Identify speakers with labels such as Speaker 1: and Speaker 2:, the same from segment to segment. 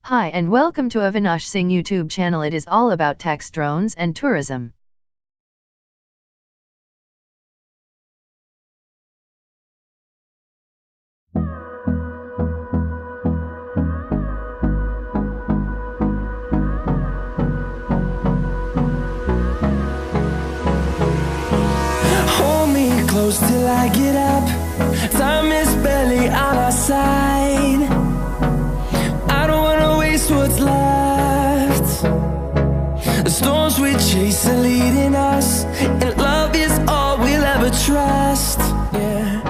Speaker 1: Hi and welcome to Avinash Singh YouTube channel. It is all about text drones and tourism.
Speaker 2: Hold me close till I get up. Time is barely on our side. I don't wanna waste what's left. The storms we chase are leading us, and love is all we'll ever trust. Yeah,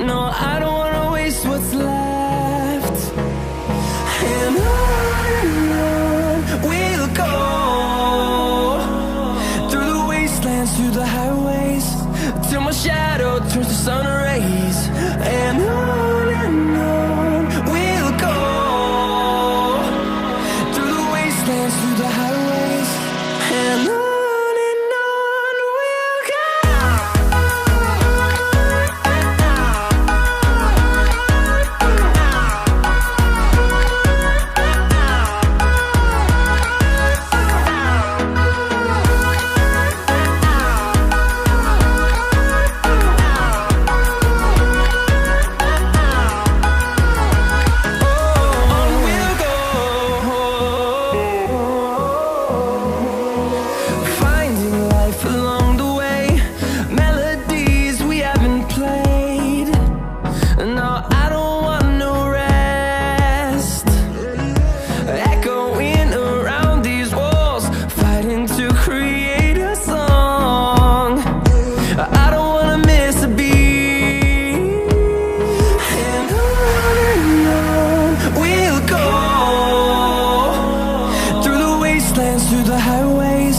Speaker 2: no, I don't wanna waste what's left. And on we'll go, through the wastelands, through the highways, till my shadow turns to sun rays. And on we'll go, through the wastelands, through the highways, and on we'll go. Through the highways,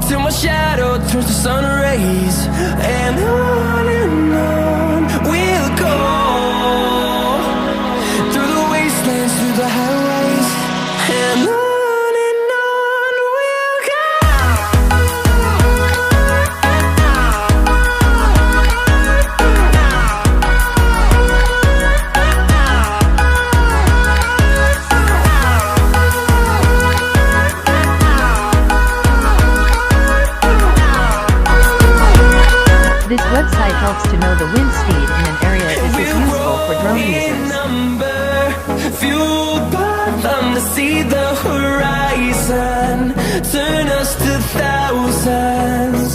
Speaker 2: till my shadow turns to sun rays. And on we'll go, through the wastelands, through the highways, and on we'll go.
Speaker 1: This website helps to know the wind speed in an area. This is useful for drone users.
Speaker 2: Fueled by them to see the horizon, turn us to thousands.